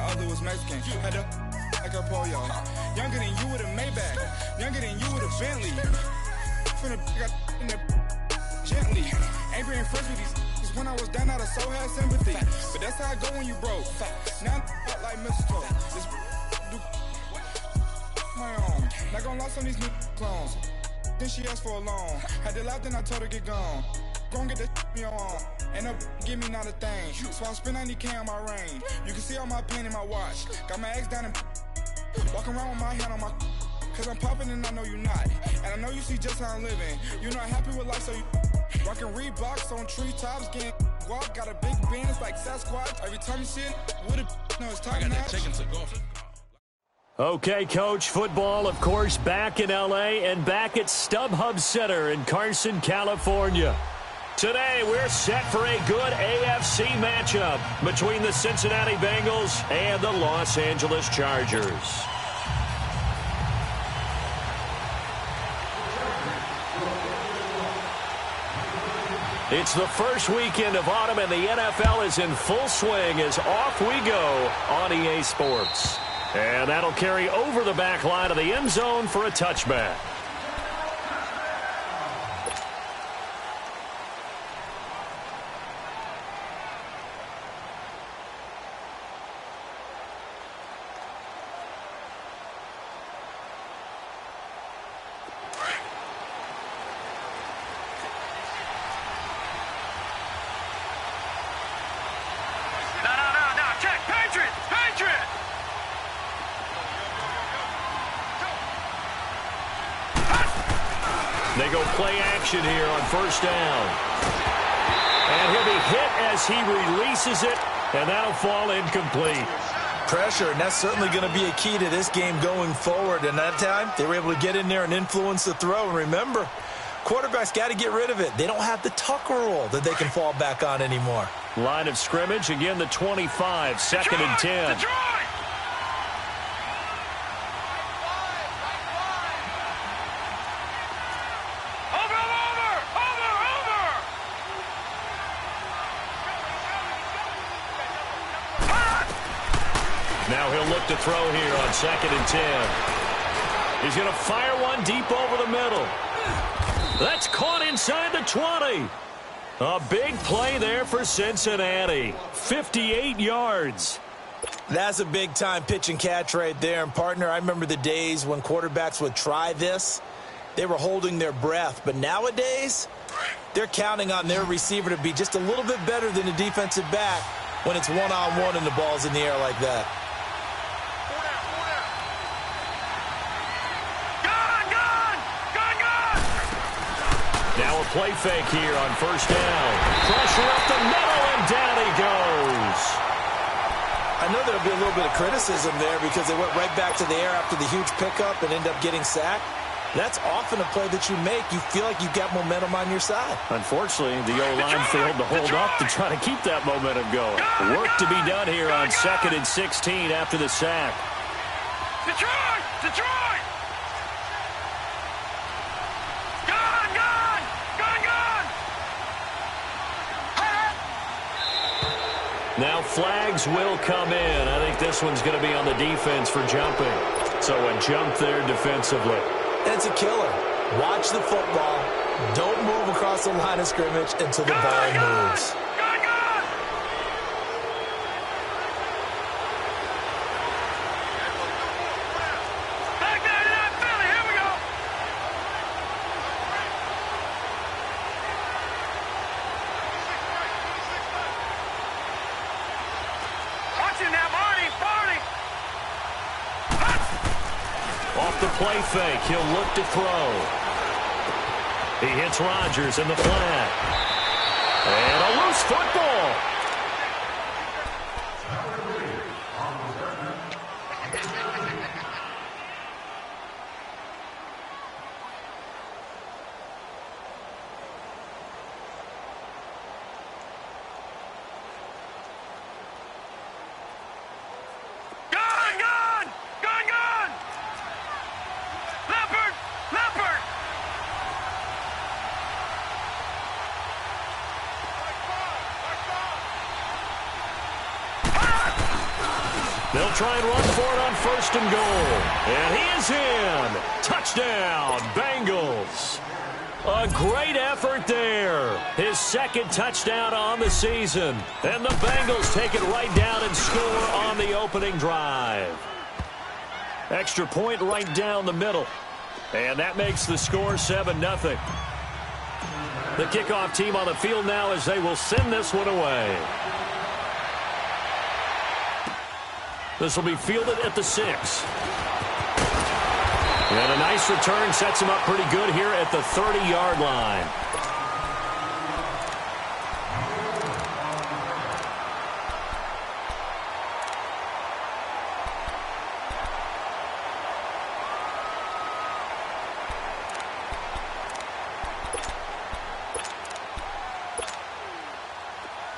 other was Mexican. Had to like a polio. Younger than you with a Maybach. Younger than you with a Bentley. From the got in the gently. Ain't being friends with these when I was down out of so had sympathy. But that's how I go when you broke. Now I'm like mistletoe. This do my own. Not gonna lost on these new clones. Then she asked for a loan. Had to laugh, then I told her get gone. Gon' get that me on. Ain't no give me not a thing. So I spend 90K on my range. You can see all my pain in my watch. Got my ex down and walking around with my hand on my. Cause I'm popping and I know you not. And I know you see just how I'm living. You're not happy with life, so you rockin' Reeboks on treetops, getting guap. Got a big band, it's like Sasquatch. Every time you see it, with it, no, it's top notch. Okay, Coach, football, of course, back in L.A. and back at StubHub Center in Carson, California. Today, we're set for a good AFC matchup between the Cincinnati Bengals and the Los Angeles Chargers. It's the first weekend of autumn, and the NFL is in full swing as off we go on EA Sports. And that'll carry over the back line of the end zone for a touchback. They go play action here on first down. And he'll be hit as he releases it, and that'll fall incomplete. Pressure, and that's certainly going to be a key to this game going forward. And that time, they were able to get in there and influence the throw. And remember, quarterbacks got to get rid of it. They don't have the Tucker rule that they can fall back on anymore. Line of scrimmage, again the 25, second and 10. Now he'll look to throw here on second and 10. He's going to fire one deep over the middle. That's caught inside the 20. A big play there for Cincinnati. 58 yards. That's a big-time pitch and catch right there. And, partner, I remember the days when quarterbacks would try this. They were holding their breath. But nowadays, they're counting on their receiver to be just a little bit better than the defensive back when it's one-on-one and the ball's in the air like that. Now a play fake here on first down. Pressure up the middle, and down he goes. I know there'll be a little bit of criticism there because they went right back to the air after the huge pickup and end up getting sacked. That's often a play that you make. You feel like you've got momentum on your side. Unfortunately, the O-line failed to hold up to try to keep that momentum going. Work to be done here on second and 16 after the sack. Detroit! Detroit! Now flags will come in. I think this one's going to be on the defense for jumping. So a jump there defensively. It's a killer. Watch the football. Don't move across the line of scrimmage until the ball moves. Off the play fake, he'll look to throw. He hits Rodgers in the flat. And a loose football. They'll try and run for it on 1st and goal. And he is in. Touchdown, Bengals. A great effort there. His 2nd touchdown on the season. And the Bengals take it right down and score on the opening drive. Extra point right down the middle. And that makes the score 7-0. The kickoff team on the field now as they will send this one away. This will be fielded at the 6. And a nice return sets him up pretty good here at the 30-yard line.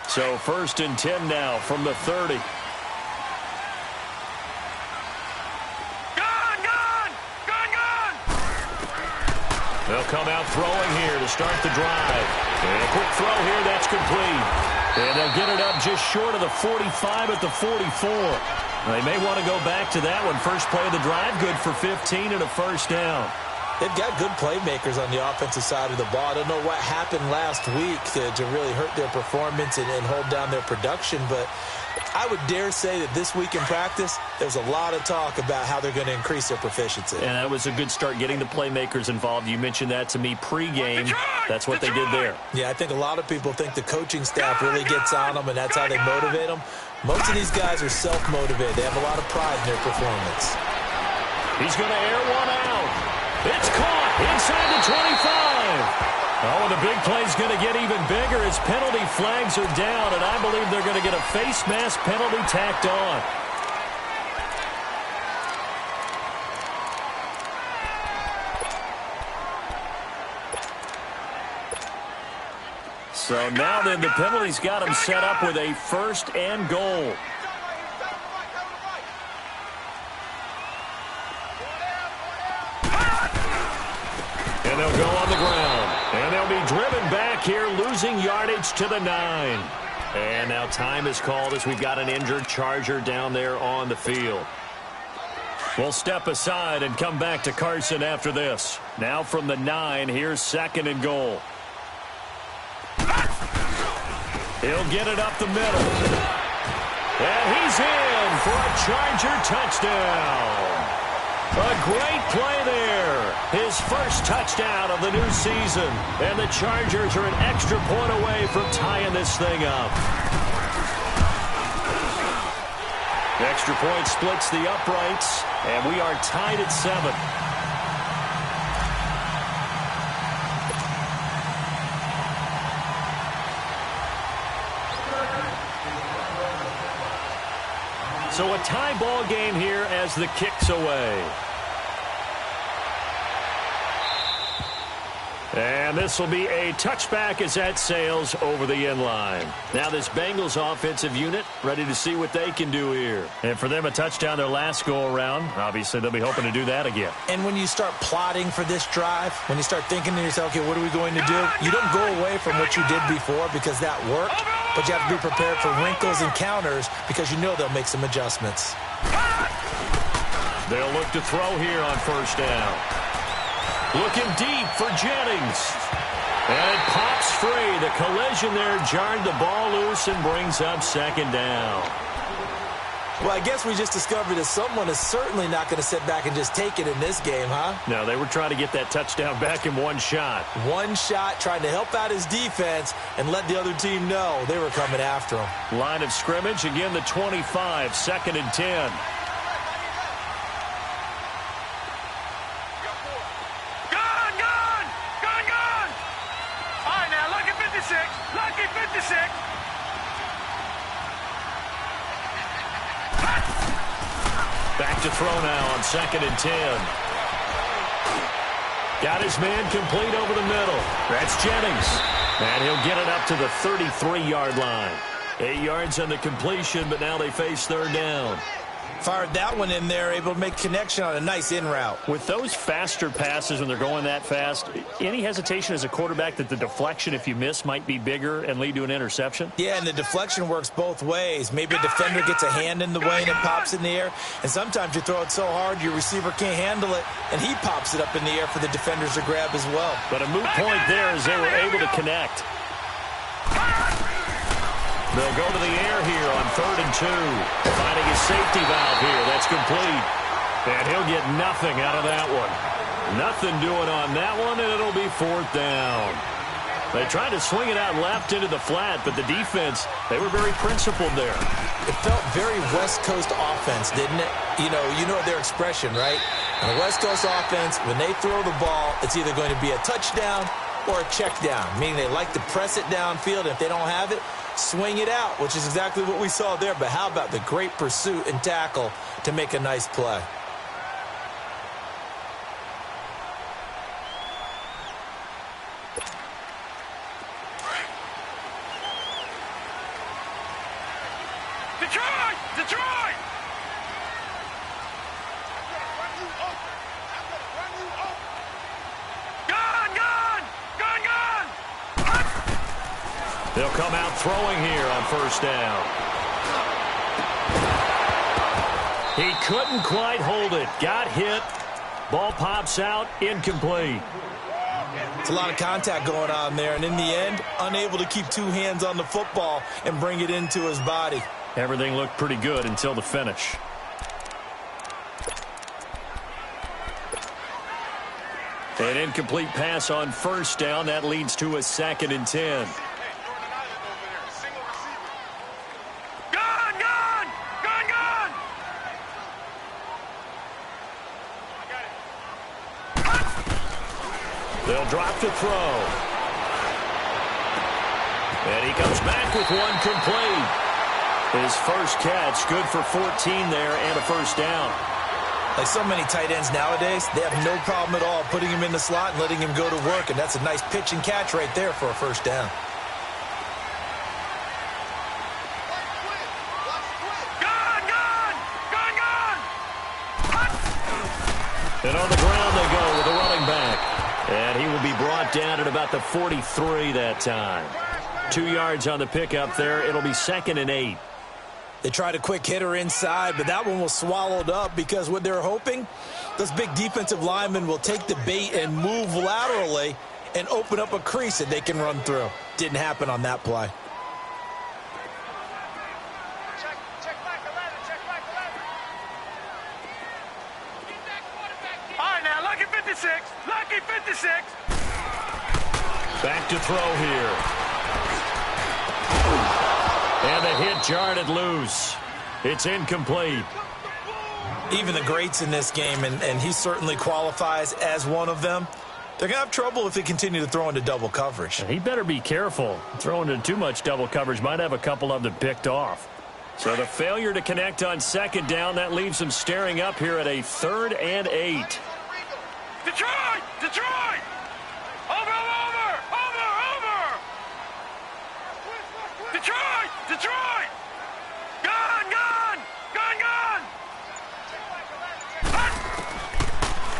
So 1st and 10 now from the 30. They'll come out throwing here to start the drive. And a quick throw here, that's complete. And they'll get it up just short of the 45 at the 44. They may want to go back to that one. First play of the drive, good for 15 and a 1st down. They've got good playmakers on the offensive side of the ball. I don't know what happened last week to really hurt their performance and hold down their production, but I would dare say that this week in practice, there's a lot of talk about how they're going to increase their proficiency. And that was a good start getting the playmakers involved. You mentioned that to me pregame. That's what they did there. Yeah, I think a lot of people think the coaching staff really gets on them, and that's how they motivate them. Most of these guys are self-motivated. They have a lot of pride in their performance. He's going to air one out. It's caught inside the 25. Oh, and the big play's going to get even bigger as penalty flags are down, and I believe they're going to get a face mask penalty tacked on. So now then the penalty's got him set up with a 1st and goal. And they'll go on the ground. And they'll be driven back here, losing yardage to the 9. And now time is called as we've got an injured Charger down there on the field. We'll step aside and come back to Carson after this. Now from the 9, here's 2nd and goal. He'll get it up the middle. And he's in for a Charger touchdown. A great play there. His 1st touchdown of the new season. And the Chargers are an extra point away from tying this thing up. The extra point splits the uprights, and we are tied at 7. So a tie ball game here as the kick's away. And this will be a touchback as that sails over the end line. Now this Bengals offensive unit ready to see what they can do here. And for them, a touchdown their last go-around. Obviously, they'll be hoping to do that again. And when you start plotting for this drive, when you start thinking to yourself, okay, what are we going to do? You don't go away from what you did before because that worked. But you have to be prepared for wrinkles and counters because you know they'll make some adjustments. They'll look to throw here on 1st down. Looking deep for Jennings. And it pops free. The collision there jarred the ball loose and brings up 2nd down. Well, I guess we just discovered that someone is certainly not going to sit back and just take it in this game, huh? No, they were trying to get that touchdown back in one shot. One shot, trying to help out his defense and let the other team know they were coming after him. Line of scrimmage, again the 25, 2nd and 10. Lucky 56. Back to throw now on 2nd and 10. Got his man complete over the middle. That's Jennings. And he'll get it up to the 33-yard line. 8 yards on the completion, but now they face 3rd down. Fired that one in there, able to make connection on a nice in route. With those faster passes when they're going that fast, any hesitation as a quarterback that the deflection, if you miss, might be bigger and lead to an interception? Yeah, and the deflection works both ways. Maybe a defender gets a hand in the way and it pops in the air. And sometimes you throw it so hard your receiver can't handle it, and he pops it up in the air for the defenders to grab as well. But a moot point there as they were able to connect. They'll go to the air here on 3rd and 2. Finding his safety valve here. That's complete. And he'll get nothing out of that one. Nothing doing on that one, and it'll be 4th down. They tried to swing it out left into the flat, but the defense, they were very principled there. It felt very West Coast offense, didn't it? You know their expression, right? On a West Coast offense, when they throw the ball, it's either going to be a touchdown or a check down, meaning they like to press it downfield. If they don't have it, swing it out, which is exactly what we saw there. But how about the great pursuit and tackle to make a nice play? Detroit! Detroit! Gone! Gone! Gone! Gone! They'll come out throwing here on 1st down. He couldn't quite hold it. Got hit. Ball pops out. Incomplete. It's a lot of contact going on there, and in the end, unable to keep two hands on the football and bring it into his body. Everything looked pretty good until the finish. An incomplete pass on 1st down. That leads to a 2nd and 10. Gone! Gone! Gone! Gone! They'll drop to throw. And he comes back with one complete. His first catch, good for 14 there and a 1st down. Like so many tight ends nowadays, they have no problem at all putting him in the slot and letting him go to work, and that's a nice pitch and catch right there for a 1st down. Gone! Gone! Gone! Gone! And on the ground they go with the running back. And he will be brought down at about the 43 that time. 2 yards on the pickup there. It'll be 2nd and 8. They tried a quick hitter inside, but that one was swallowed up because what they're hoping, those big defensive linemen will take the bait and move laterally and open up a crease that they can run through. Didn't happen on that play. Check back 11. Check back 11. All right, now, lucky 56. Lucky 56. Back to throw here. And the hit jarred it loose. It's incomplete. Even the greats in this game, and he certainly qualifies as one of them, they're going to have trouble if they continue to throw into double coverage. He better be careful. Throwing into too much double coverage might have a couple of them picked off. So the failure to connect on 2nd down, that leaves them staring up here at a 3rd and 8. Detroit! Detroit! Over! Detroit! Detroit! Gone! Gone! Gone! Gone!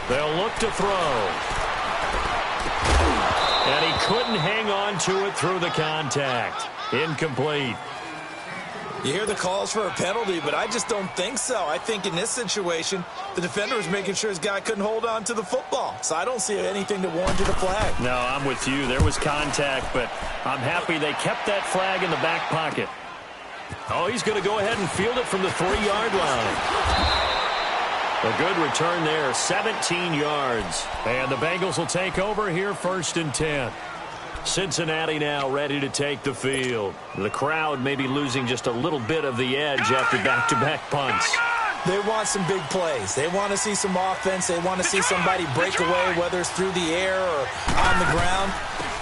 They'll look to throw. And he couldn't hang on to it through the contact. Incomplete. You hear the calls for a penalty, but I just don't think so. I think in this situation, the defender was making sure his guy couldn't hold on to the football. So I don't see anything that warranted a flag. No, I'm with you. There was contact, but I'm happy they kept that flag in the back pocket. Oh, he's going to go ahead and field it from the 3-yard line. A good return there, 17 yards. And the Bengals will take over here, 1st and 10. Cincinnati now ready to take the field. The crowd may be losing just a little bit of the edge after back-to-back punts. They want some big plays. They want to see some offense. They want to see somebody break away, whether it's through the air or on the ground.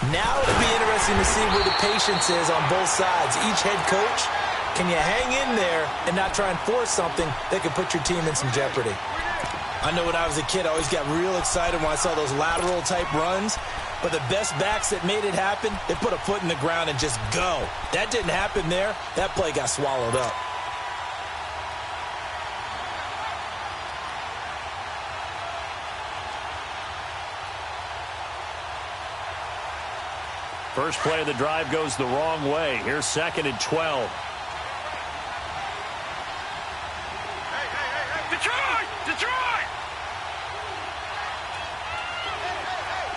Now it'll be interesting to see where the patience is on both sides. Each head coach, can you hang in there and not try and force something that could put your team in some jeopardy? I know when I was a kid, I always got real excited when I saw those lateral-type runs. But the best backs that made it happen, they put a foot in the ground and just go. That didn't happen there. That play got swallowed up. First play of the drive goes the wrong way. Here's 2nd and 12. Detroit! Detroit!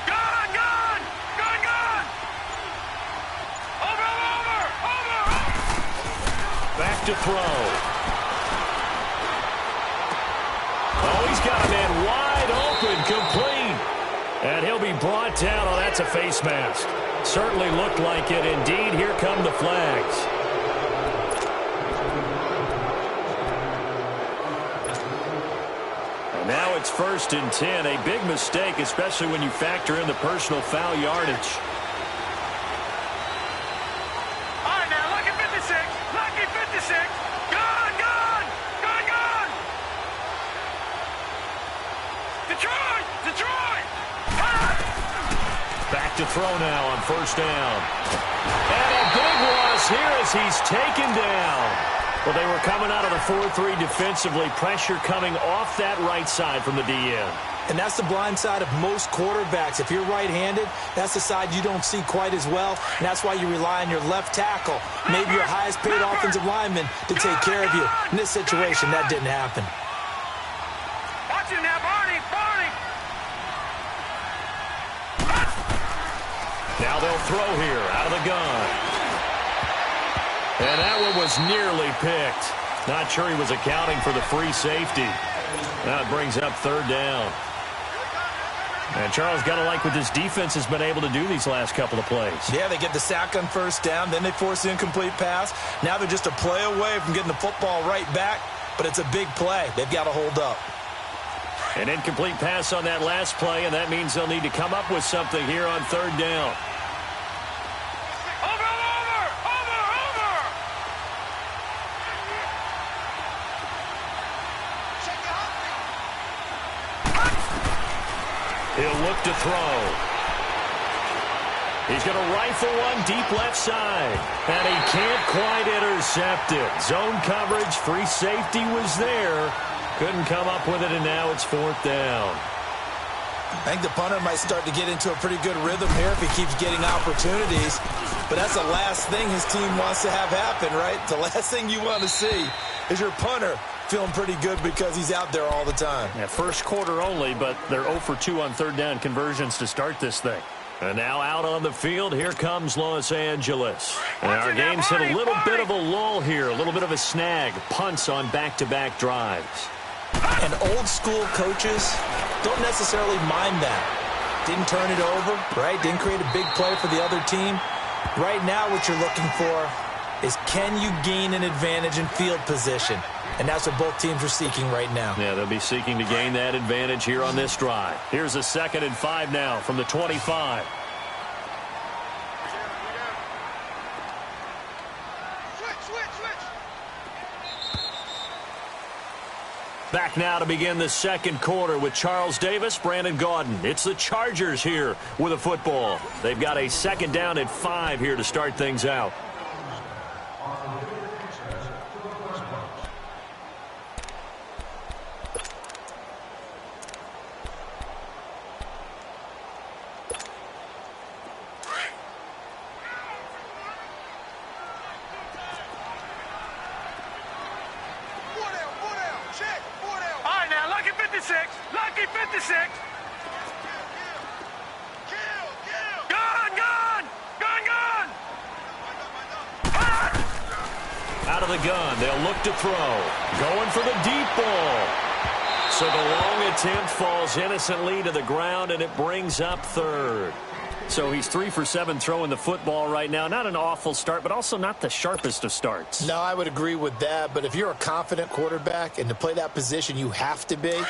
Gun! Gun! Gun! Gun! Over! Back to throw. Oh, he's got a man wide open, complete. And he'll be brought down. Oh, that's a face mask. Certainly looked like it. Indeed, here come the flags. And now it's 1st and 10. A big mistake, especially when you factor in the personal foul yardage. All right, now, lucky 56. Lucky 56. Gun! Gun! Gun! Gun! Detroit! Detroit! Back to throw now on 1st down. And a big loss here as he's taken down. Well, they were coming out of the 4-3 defensively. Pressure coming off that right side from the DN. And that's the blind side of most quarterbacks. If you're right-handed, that's the side you don't see quite as well. And that's why you rely on your left tackle, maybe your highest-paid offensive lineman, to take care of you. In this situation, that didn't happen. Watch it now, Barney! Barney! Now they'll throw here out of the gun. And that one was nearly picked. Not sure he was accounting for the free safety. Now it brings up 3rd down. And Charles, got to like what this defense has been able to do these last couple of plays. Yeah, they get the sack on 1st down, then they force the incomplete pass. Now they're just a play away from getting the football right back, but it's a big play. They've got to hold up. An incomplete pass on that last play, and that means they'll need to come up with something here on 3rd down. He'll look to throw. He's going to rifle one deep left side. And he can't quite intercept it. Zone coverage, free safety was there. Couldn't come up with it, and now it's 4th down. I think the punter might start to get into a pretty good rhythm here if he keeps getting opportunities. But that's the last thing his team wants to have happen, right? The last thing you want to see is your punter feeling pretty good because he's out there all the time. Yeah, first quarter only, but they're 0 for 2 on 3rd down conversions to start this thing. And now out on the field, here comes Los Angeles. And our game's hit a little bit of a lull here, a little bit of a snag. Punts on back-to-back drives. And old-school coaches don't necessarily mind that. Didn't turn it over, right? Didn't create a big play for the other team. Right now what you're looking for is, can you gain an advantage in field position? And that's what both teams are seeking right now. Yeah, they'll be seeking to gain that advantage here on this drive. Here's a 2nd and 5 now from the 25. Back now to begin the 2nd quarter with Charles Davis, Brandon Gaudin. It's the Chargers here with a football. They've got a 2nd down at 5 here to start things out. Lucky 56. Gun, gun, gun, gun. Out of the gun, they'll look to throw. Going for the deep ball. So the long attempt falls innocently to the ground, and it brings up 3rd. So he's 3 for 7 throwing the football right now. Not an awful start, but also not the sharpest of starts. No, I would agree with that. But if you're a confident quarterback and to play that position, you have to be.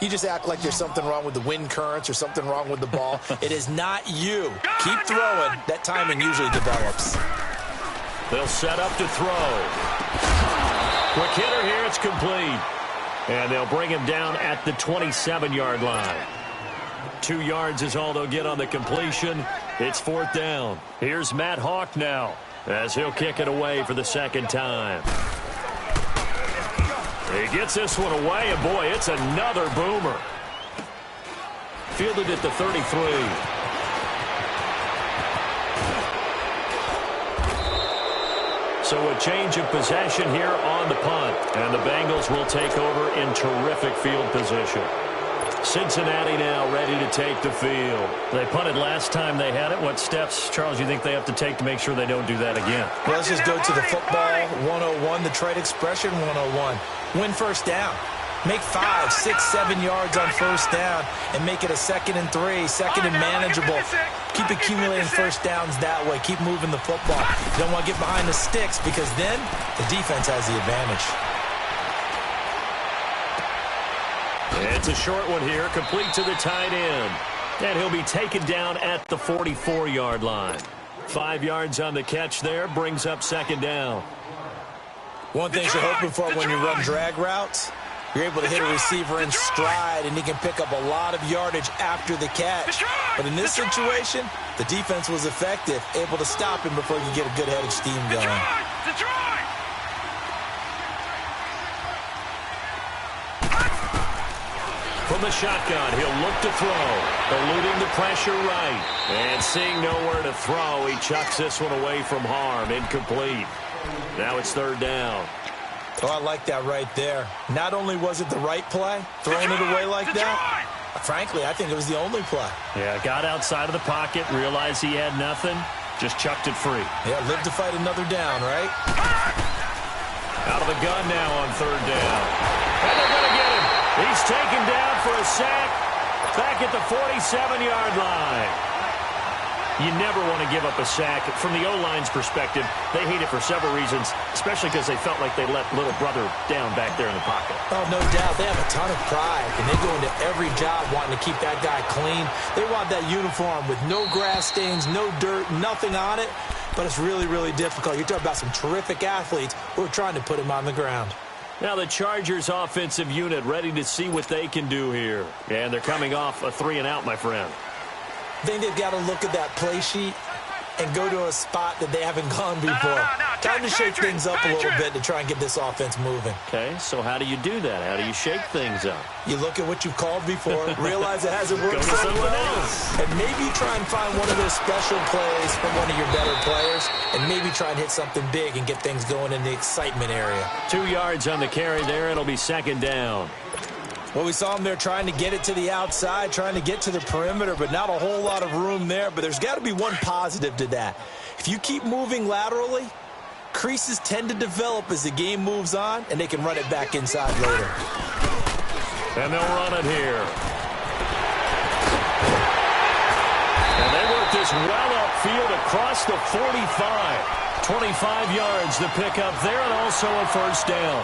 You just act like there's something wrong with the wind currents or something wrong with the ball. It is not you. Keep throwing. That timing usually develops. They'll set up to throw. Quick hitter here. It's complete. And they'll bring him down at the 27-yard line. 2 yards is all they'll get on the completion. It's 4th down. Here's Matt Hawk now as he'll kick it away for the 2nd time. He gets this one away, and boy, it's another boomer. Fielded at the 33. So a change of possession here on the punt. And the Bengals will take over in terrific field position. Cincinnati now ready to take the field. They punted last time they had it. What steps, Charles, you think they have to take to make sure they don't do that again? Well, let's just go to the football 101, the trade expression 101. Win first down. Make 5, 6, 7 yards on first down and make it a 2nd and 3, second and manageable. Keep accumulating first downs that way. Keep moving the football. You don't want to get behind the sticks because then the defense has the advantage. It's a short one here, complete to the tight end. And he'll be taken down at the 44-yard line. 5 yards on the catch there, brings up 2nd down. One thing you're hoping for when you run drag routes, you're able to hit a receiver in stride, and he can pick up a lot of yardage after the catch. But in this situation, the defense was effective, able to stop him before you get a good head of steam going. From the shotgun, he'll look to throw. Eluding the pressure right. And seeing nowhere to throw, he chucks this one away from harm. Incomplete. Now it's 3rd down. Oh, I like that right there. Not only was it the right play, throwing it away like that, frankly, I think it was the only play. Yeah, got outside of the pocket, realized he had nothing, just chucked it free. Yeah, live to fight another down, right? Out of the gun now on 3rd down. And they're going to get him. He's taken down for a sack back at the 47-yard line. You never want to give up a sack. From the O-line's perspective, they hate it for several reasons, especially because they felt like they let little brother down back there in the pocket. Oh, no doubt. They have a ton of pride, and they go into every job wanting to keep that guy clean. They want that uniform with no grass stains, no dirt, nothing on it, but it's really, really difficult. You're talking about some terrific athletes who are trying to put him on the ground. Now the Chargers offensive unit ready to see what they can do here. And they're coming off a 3-and-out, my friend. I think they've got to look at that play sheet and go to a spot that they haven't gone before. Time to shake things up a little bit to try and get this offense moving. Okay, so how do you do that? How do you shake things up? You look at what you've called before, realize it hasn't worked so well, and maybe try and find one of those special plays from one of your better players, and maybe try and hit something big and get things going in the excitement area. 2 yards on the carry there. It'll be 2nd down. Well, we saw him there trying to get it to the outside, trying to get to the perimeter, but not a whole lot of room there. But there's got to be one positive to that. If you keep moving laterally, creases tend to develop as the game moves on, and they can run it back inside later. And they'll run it here. And they work this well upfield across the 45. 25 yards to pick up there, and also a 1st down.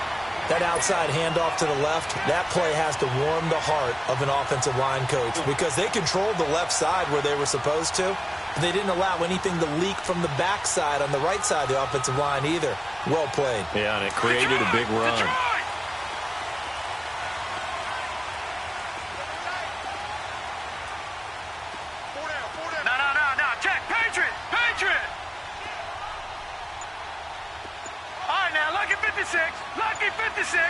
That outside handoff to the left, that play has to warm the heart of an offensive line coach because they controlled the left side where they were supposed to. But they didn't allow anything to leak from the backside on the right side of the offensive line either. Well played. Yeah, and it created a big run. No. Check. Patriot. All right, now, lucky 56. Lucky 56.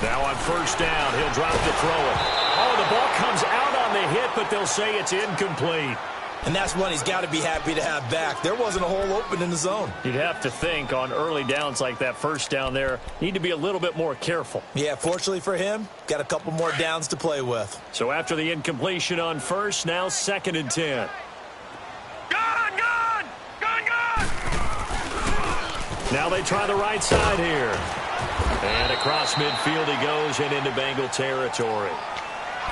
Now on 1st down, he'll drop to throw it. Oh, the ball comes out on the hit, but they'll say it's incomplete. And that's one he's got to be happy to have back. There wasn't a hole open in the zone. You'd have to think on early downs like that 1st down there, need to be a little bit more careful. Yeah, fortunately for him, got a couple more downs to play with. So after the incompletion on 1st, now 2nd and 10. Gun! Now they try the right side here. And across midfield he goes and into Bengal territory.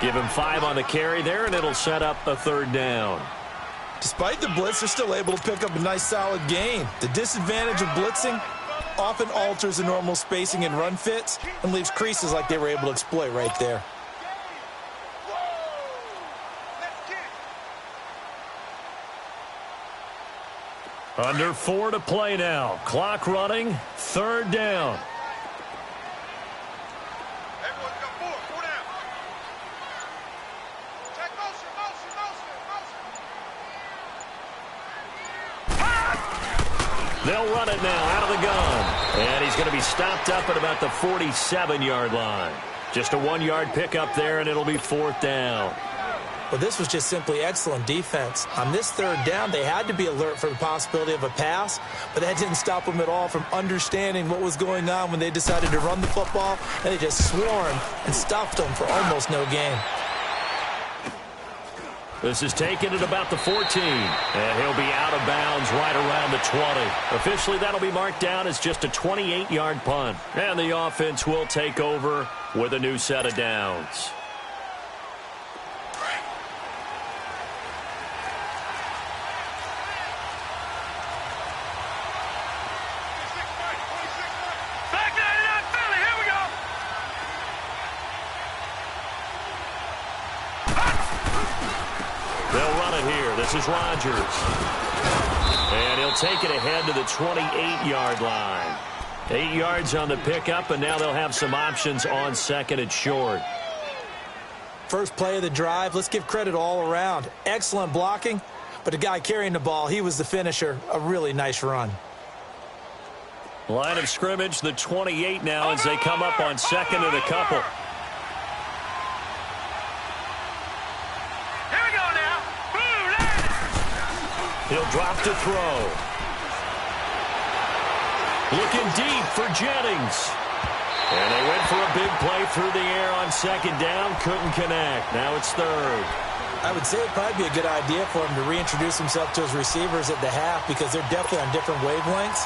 Give him 5 on the carry there, and it'll set up a 3rd down. Despite the blitz, they're still able to pick up a nice, solid gain. The disadvantage of blitzing often alters the normal spacing and run fits and leaves creases like they were able to exploit right there. Under 4 to play now. Clock running. 3rd down. They'll run it now out of the gun. And he's going to be stopped up at about the 47-yard line. Just a 1-yard pickup there, and it'll be 4th down. Well, this was just simply excellent defense. On this third down, they had to be alert for the possibility of a pass, but that didn't stop them at all from understanding what was going on when they decided to run the football, and they just swarmed and stuffed them for almost no gain. This is taken at about the 14, and he'll be out of bounds right around the 20. Officially, that'll be marked down as just a 28-yard punt, and the offense will take over with a new set of downs. This is Rodgers. And he'll take it ahead to the 28-yard line. 8 yards on the pickup, and now they'll have some options on second and short. First play of the drive, let's give credit all around. Excellent blocking, but the guy carrying the ball, he was the finisher. A really nice run. Line of scrimmage, the 28 now as they come up on second and a couple. He'll drop to throw. Looking deep for Jennings. And they went for a big play through the air on second down. Couldn't connect. Now it's third. I would say it'd probably be a good idea for him to reintroduce himself to his receivers at the half because they're definitely on different wavelengths.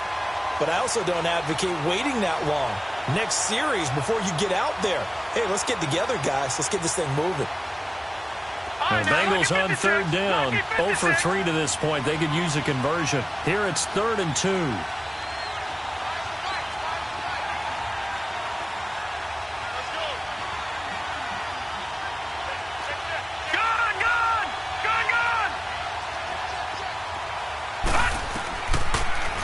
But I also don't advocate waiting that long. Next series before you get out there. Hey, let's get together, guys. Let's get this thing moving. The Bengals on third down, 0 for 3 to this point. They could use a conversion. Here it's 3rd and 2.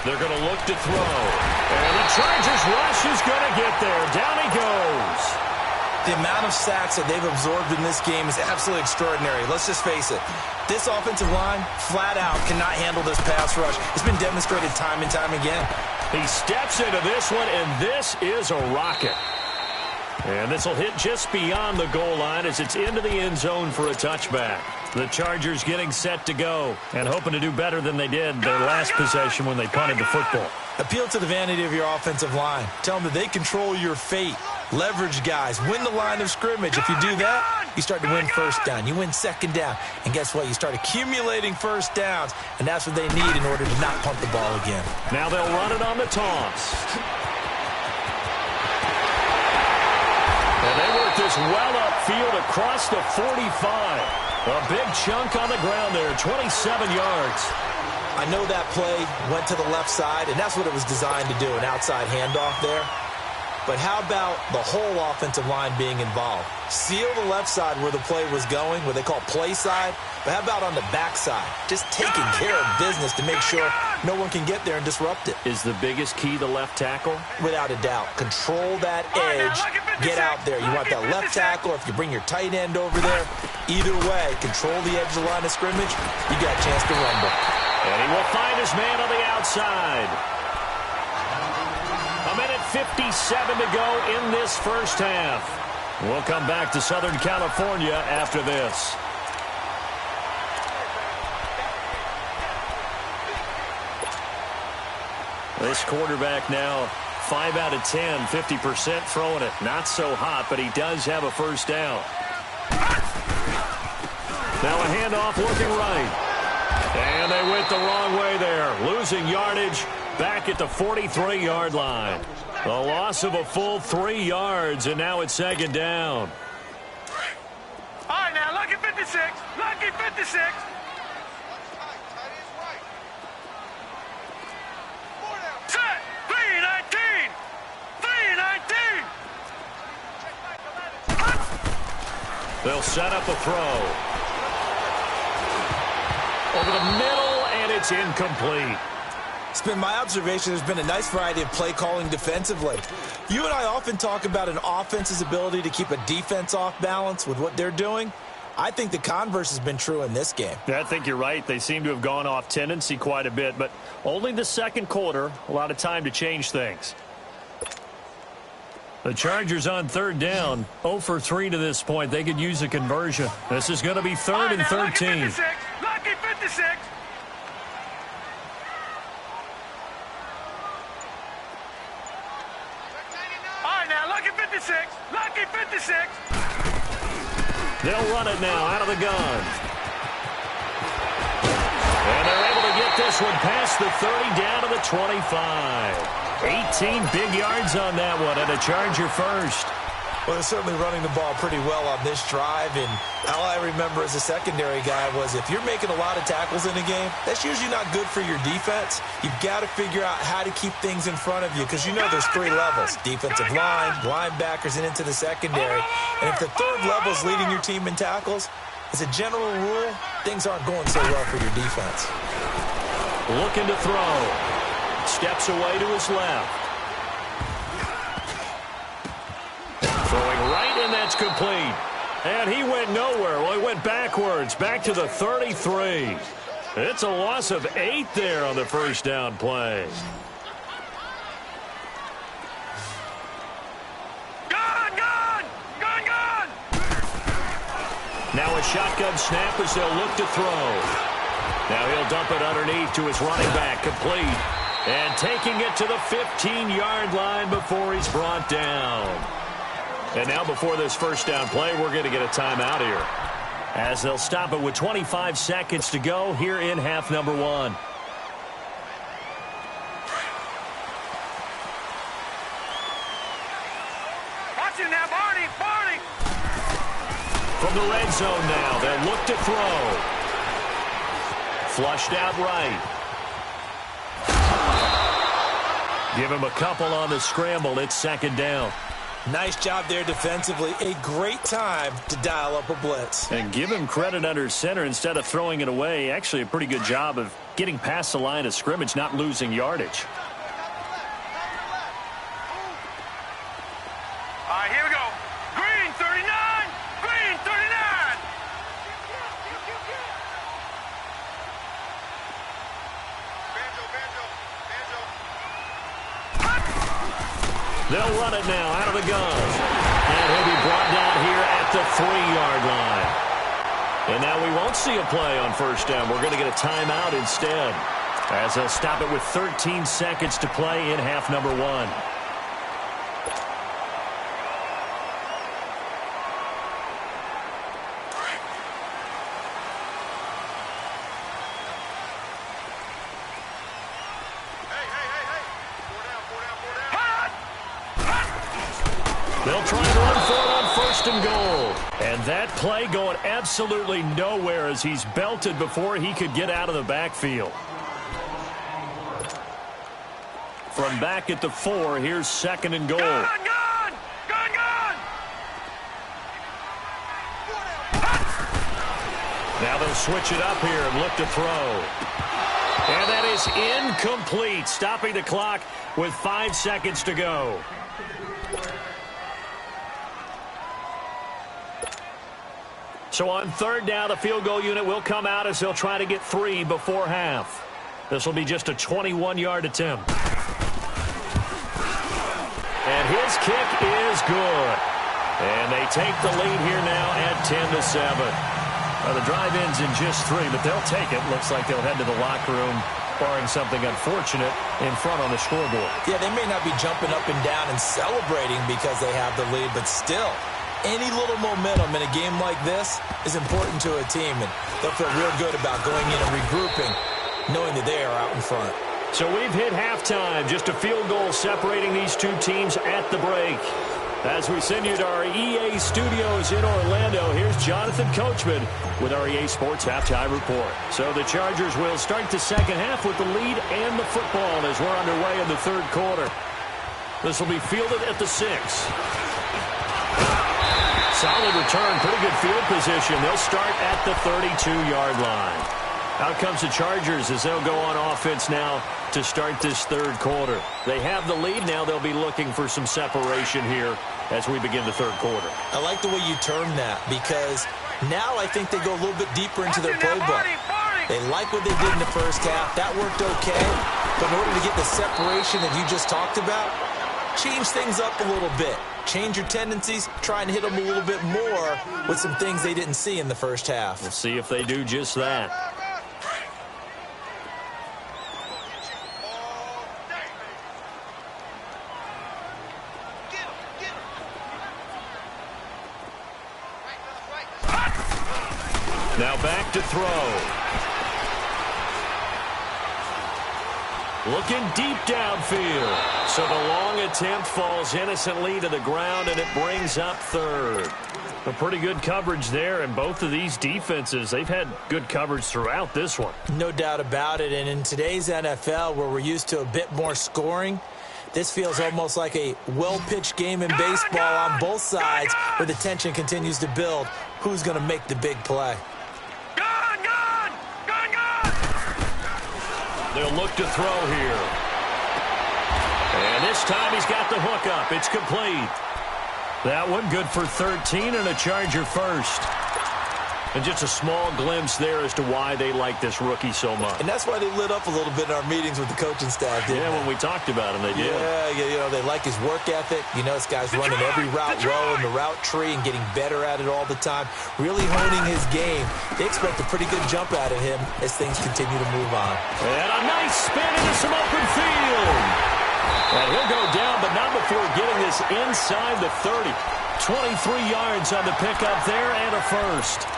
They're going to look to throw. And the Chargers rush is going to get there. Down he goes. The amount of sacks that they've absorbed in this game is absolutely extraordinary. Let's just face it. This offensive line, flat out, cannot handle this pass rush. It's been demonstrated time and time again. He steps into this one, and this is a rocket. And this will hit just beyond the goal line as it's into the end zone for a touchback. The Chargers getting set to go and hoping to do better than they did their last possession when they punted the football. Appeal to the vanity of your offensive line. Tell them that they control your fate. Leverage guys. Win the line of scrimmage. If you do that, you start to win first down. You win second down. And guess what? You start accumulating first downs. And that's what they need in order to not punt the ball again. Now they'll run it on the toss. And they work this well upfield across the 45. A big chunk on the ground there, 27 yards. I know that play went to the left side, and that's what it was designed to do, an outside handoff there. But how about the whole offensive line being involved? Seal the left side where the play was going, what they call play side. But how about on the back side? Just taking care of business to make sure no one can get there and disrupt it. Is the biggest key the left tackle? Without a doubt. Control that edge. Get out there. You want that left tackle, if you bring your tight end over there. Either way, control the edge of the line of scrimmage. You got a chance to rumble. And he will find his man on the outside. 1:57 to go in this first half. We'll come back to Southern California after this. This quarterback now 5 out of 10, 50% throwing it. Not so hot, but he does have a first down. Now a handoff looking right. And they went the wrong way there. Losing yardage back at the 43-yard line. The loss of a full 3 yards, and now it's second down. All right, now, lucky 56. Lucky 56. Set. 319. 319. They'll set up a throw. Over the middle, and it's incomplete. It's been my observation there's been a nice variety of play calling defensively. You and I often talk about an offense's ability to keep a defense off balance with what they're doing. I think the converse has been true in this game. Yeah, I think you're right. They seem to have gone off tendency quite a bit, but only the second quarter, a lot of time to change things. The Chargers on third down, 0 for 3 to this point. They could use a conversion. This is going to be third and 13. Lucky 56. All right, now, lucky 56. Lucky 56. They'll run it now out of the gun. And they're able to get this one past the 30 down to the 25. 18 big yards on that one, and a Charger first. Well, they're certainly running the ball pretty well on this drive, and all I remember as a secondary guy was if you're making a lot of tackles in a game, that's usually not good for your defense. You've got to figure out how to keep things in front of you because you know there's 3 levels, defensive line, linebackers, and into the secondary. And if the third level is leading your team in tackles, as a general rule, things aren't going so well for your defense. Looking to throw. Steps away to his left. Throwing right, and that's complete. And he went nowhere. Well, he went backwards, back to the 33. It's a loss of 8 there on the first down play. Gone! Now a shotgun snap as they'll look to throw. Now he'll dump it underneath to his running back, complete. And taking it to the 15-yard line before he's brought down. And now before this first down play, we're going to get a timeout here, as they'll stop it with 25 seconds to go here in half number 1. Watch it now, Barney! From the red zone now, they'll look to throw. Flushed out right. Give him a couple on the scramble. It's second down. Nice job there defensively. A great time to dial up a blitz. And give him credit under center instead of throwing it away. Actually, a pretty good job of getting past the line of scrimmage, not losing yardage. All right, here we go. Green 39. Green 39. They'll run it now out of the gun. And he'll be brought down here at the 3-yard line. And now we won't see a play on first down. We're going to get a timeout instead, as they'll stop it with 13 seconds to play in half number 1. They'll try and run for it on first and goal. And that play going absolutely nowhere as he's belted before he could get out of the backfield. From back at the 4, here's second and goal. Gone! Now they'll switch it up here and look to throw. And that is incomplete, stopping the clock with 5 seconds to go. So on third down, the field goal unit will come out as they'll try to get 3 before half. This will be just a 21-yard attempt. And his kick is good. And they take the lead here now at 10-7. Well, the drive ends in just 3, but they'll take it. Looks like they'll head to the locker room, barring something unfortunate in front on the scoreboard. Yeah, they may not be jumping up and down and celebrating because they have the lead, but still, any little momentum in a game like this is important to a team, and they'll feel real good about going in and regrouping, knowing that they are out in front. So we've hit halftime, just a field goal separating these two teams at the break. As we send you to our EA studios in Orlando, here's Jonathan Coachman with our EA Sports Halftime Report. So the Chargers will start the second half with the lead and the football as we're underway in the third quarter. This will be fielded at the 6. Solid return, pretty good field position. They'll start at the 32-yard line. Out comes the Chargers as they'll go on offense now to start this third quarter. They have the lead now. They'll be looking for some separation here as we begin the third quarter. I like the way you term that because now I think they go a little bit deeper into their playbook. They like what they did in the first half. That worked okay. But in order to get the separation that you just talked about, change things up a little bit. Change your tendencies, try and hit them a little bit more with some things they didn't see in the first half. We'll see if they do just that. Now back to throw. Looking deep downfield. So the long attempt falls innocently to the ground, and it brings up third. A pretty good coverage there, and both of these defenses, they've had good coverage throughout this one. No doubt about it, and in today's NFL, where we're used to a bit more scoring, this feels almost like a well-pitched game in baseball on both sides, where the tension continues to build. Who's going to make the big play? They'll look to throw here. And this time he's got the hook up. It's complete. That one good for 13 and a Charger first. And just a small glimpse there as to why they like this rookie so much. And that's why they lit up a little bit in our meetings with the coaching staff, didn't they? When we talked about him, they did. Yeah, they like his work ethic. You know, this guy's running every route well in the route tree and getting better at it all the time. Really honing his game. They expect a pretty good jump out of him as things continue to move on. And a nice spin into some open field. And he'll go down, but not before getting this inside the 30. 23 yards on the pickup there and a first.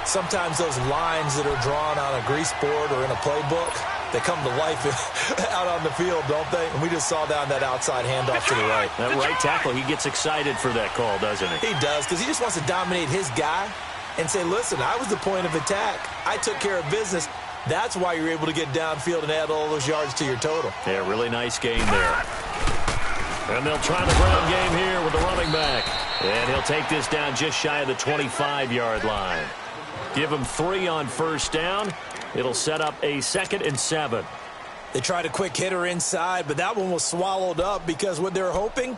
Sometimes those lines that are drawn on a grease board or in a playbook, they come to life out on the field, don't they? And we just saw down that outside handoff to the right. That right tackle, he gets excited for that call, doesn't he? He does, because he just wants to dominate his guy and say, listen, I was the point of attack. I took care of business. That's why you're able to get downfield and add all those yards to your total. Yeah, really nice gain there. And they'll try the ground game here with the running back. And he'll take this down just shy of the 25-yard line. Give him 3 on first down. It'll set up a 2nd and 7. They tried a quick hitter inside, but that one was swallowed up because what they're hoping,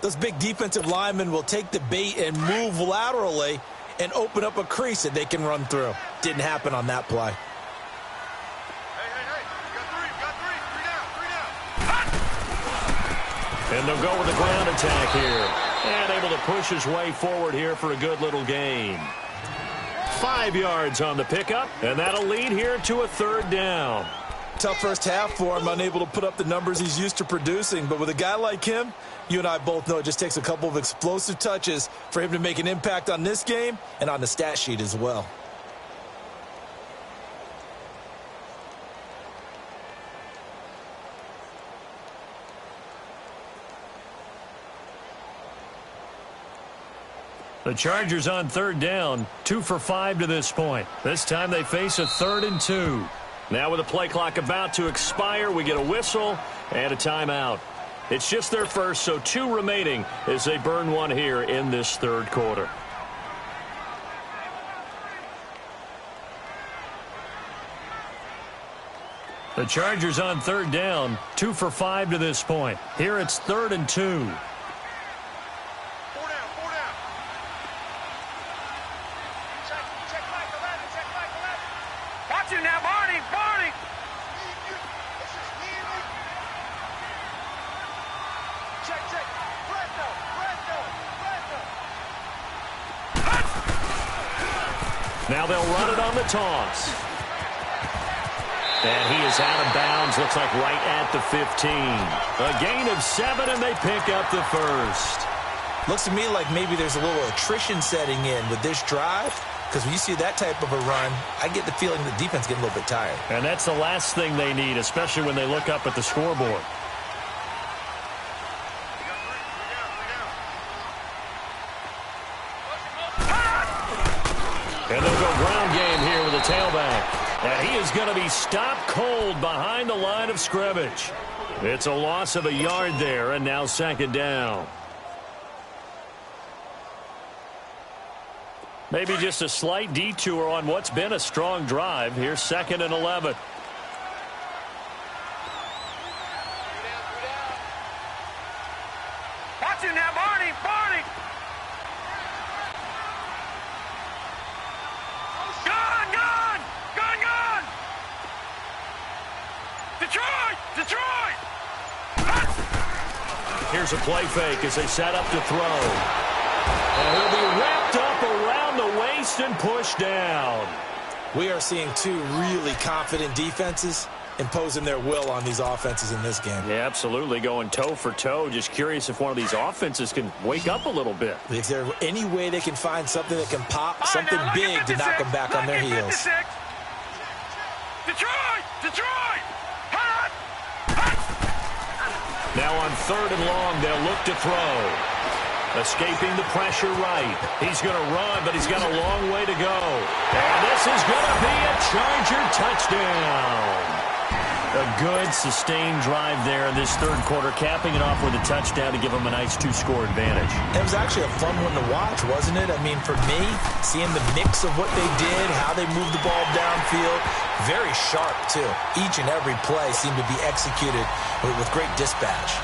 those big defensive linemen will take the bait and move laterally and open up a crease that they can run through. Didn't happen on that play. And they'll go with the ground attack here. And able to push his way forward here for a good little gain. 5 yards on the pickup, and that'll lead here to a 3rd down. Tough first half for him, unable to put up the numbers he's used to producing. But with a guy like him, you and I both know it just takes a couple of explosive touches for him to make an impact on this game and on the stat sheet as well. The Chargers on 3rd down, 2 for 5 to this point. This time they face a 3rd and 2. Now with the play clock about to expire, we get a whistle and a timeout. It's just their first, so 2 remaining as they burn one here in this 3rd quarter. The Chargers on 3rd down, 2 for 5 to this point. Here it's 3rd and 2. Now they'll run it on the toss. And he is out of bounds, looks like right at the 15. A gain of 7, and they pick up the first. Looks to me like maybe there's a little attrition setting in with this drive, because when you see that type of a run, I get the feeling the defense getting a little bit tired. And that's the last thing they need, especially when they look up at the scoreboard. And they'll go ground game here with a tailback. And he is going to be stopped cold behind the line of scrimmage. It's a loss of a yard there, and now 2nd down. Maybe just a slight detour on what's been a strong drive. Here's 2nd and 11. Watch him now, Barney! Barney! Gone! Gone! Gone! Gone! Detroit! Detroit! Here's a play fake as they set up to throw. And he'll be wrapped up around the waist and pushed down. We are seeing two really confident defenses imposing their will on these offenses in this game. Yeah, absolutely, going toe for toe. Just curious if one of these offenses can wake up a little bit. Is there any way they can find something that can pop, something big to knock them back on their heels? Detroit! Hot! Now on 3rd and long, they'll look to throw. Escaping the pressure right. He's going to run, but he's got a long way to go. And this is going to be a Charger touchdown. A good, sustained drive there in this 3rd quarter, capping it off with a touchdown to give them a nice 2-score advantage. It was actually a fun one to watch, wasn't it? I mean, for me, seeing the mix of what they did, how they moved the ball downfield, very sharp, too. Each and every play seemed to be executed with great dispatch.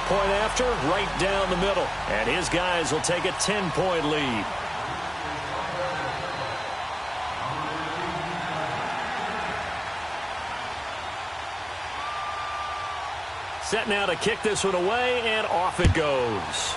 Point after, right down the middle. And his guys will take a 10-point lead. Set now to kick this one away, and off it goes.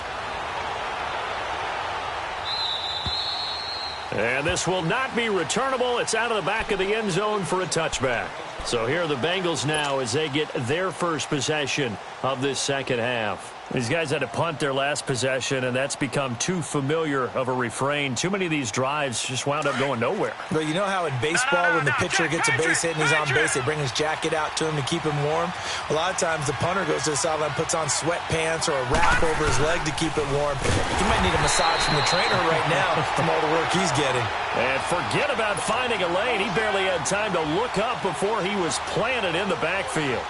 And this will not be returnable. It's out of the back of the end zone for a touchback. So here are the Bengals now as they get their first possession of this second half. These guys had to punt their last possession, and that's become too familiar of a refrain. Too many of these drives just wound up going nowhere. But you know how in baseball, when the pitcher gets a base hit and he's on base, they bring his jacket out to him to keep him warm? A lot of times the punter goes to the sideline, puts on sweatpants or a wrap over his leg to keep it warm. He might need a massage from the trainer right now from all the work he's getting. And forget about finding a lane. He barely had time to look up before he was planted in the backfield.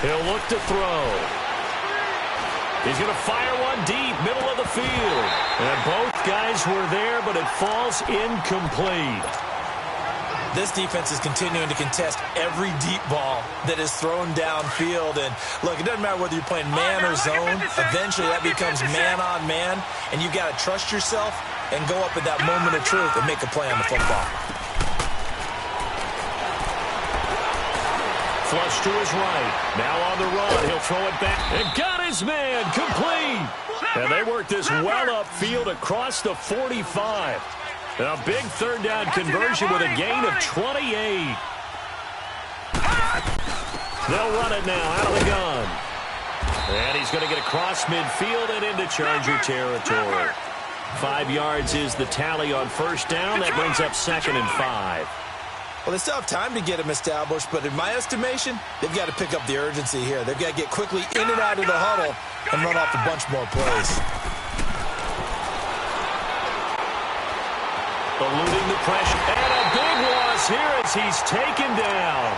He'll look to throw. He's going to fire one deep, middle of the field. And both guys were there, but it falls incomplete. This defense is continuing to contest every deep ball that is thrown downfield. And, look, it doesn't matter whether you're playing man or zone. Eventually, that becomes man on man. And you've got to trust yourself and go up at that moment of truth and make a play on the football. Flush to his right. Now on the run. He'll throw it back. And got his man. Complete. And they work this well upfield across the 45. A big third down conversion with a gain of 28. They'll run it now out of the gun. And he's going to get across midfield and into Charger territory. 5 yards is the tally on first down. That brings up 2nd and 5. Well, they still have time to get him established, but in my estimation, they've got to pick up the urgency here. They've got to get quickly in and out of the huddle and run off a bunch more plays. Eluding the pressure. And a big loss here as he's taken down.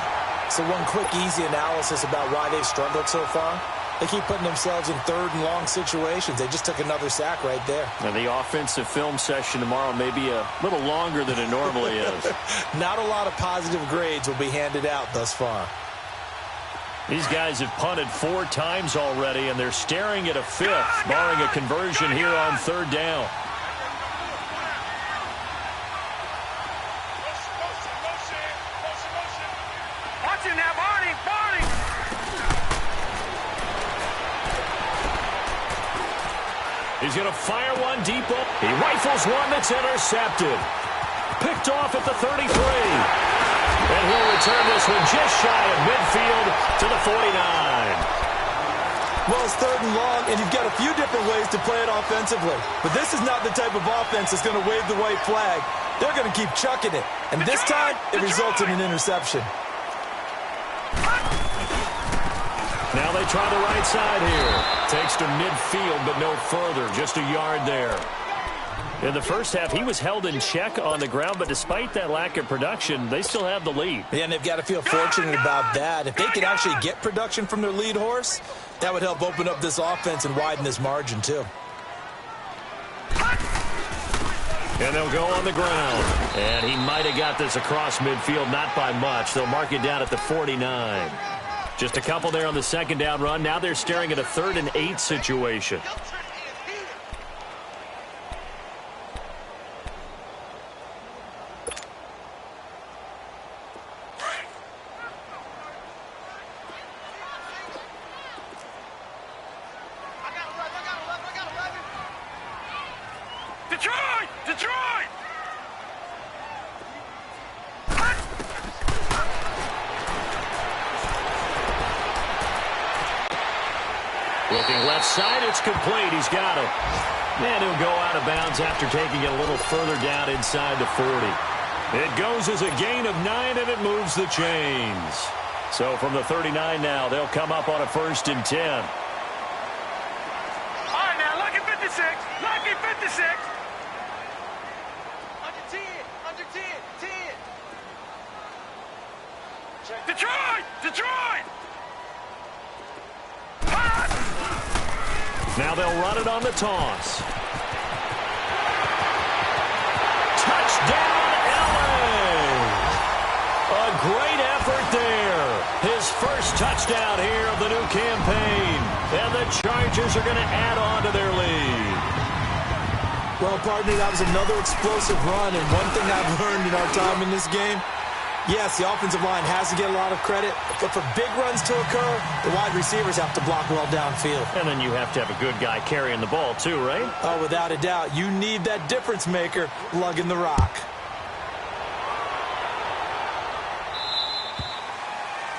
So one quick, easy analysis about why they've struggled so far. They keep putting themselves in 3rd and long situations. They just took another sack right there. And the offensive film session tomorrow may be a little longer than it normally is. Not a lot of positive grades will be handed out thus far. These guys have punted 4 times already, and they're staring at a 5th, barring a conversion here on 3rd down. Watch it now, Barney! He's going to fire one deep. He rifles one that's intercepted. Picked off at the 33. And he'll return this one just shy of midfield to the 49. Well, it's 3rd and long, and you've got a few different ways to play it offensively. But this is not the type of offense that's going to wave the white flag. They're going to keep chucking it. And this time, it results in an interception. Now they try the right side here. Takes to midfield, but no further. Just a yard there. In the first half, he was held in check on the ground, but despite that lack of production, they still have the lead. Yeah, and they've got to feel fortunate about that. If they could actually get production from their lead horse, that would help open up this offense and widen this margin, too. And they'll go on the ground. And he might have got this across midfield, not by much. They'll mark it down at the 49. Just a couple there on the second down run. Now they're staring at a 3rd and 8 situation. Detroit! Looking left side, it's complete. He's got it. And he'll go out of bounds after taking it a little further down inside the 40. It goes as a gain of 9, and it moves the chains. So from the 39 now, they'll come up on a 1st and 10. All right, now, lucky 56. Lucky 56. Under 10. Detroit! Now they'll run it on the toss. Touchdown, LA! A great effort there. His first touchdown here of the new campaign. And the Chargers are going to add on to their lead. Well, partner, that was another explosive run, and one thing I've learned in our time in this game, yes, the offensive line has to get a lot of credit, but for big runs to occur, the wide receivers have to block well downfield. And then you have to have a good guy carrying the ball too, right? Oh, without a doubt. You need that difference maker lugging the rock.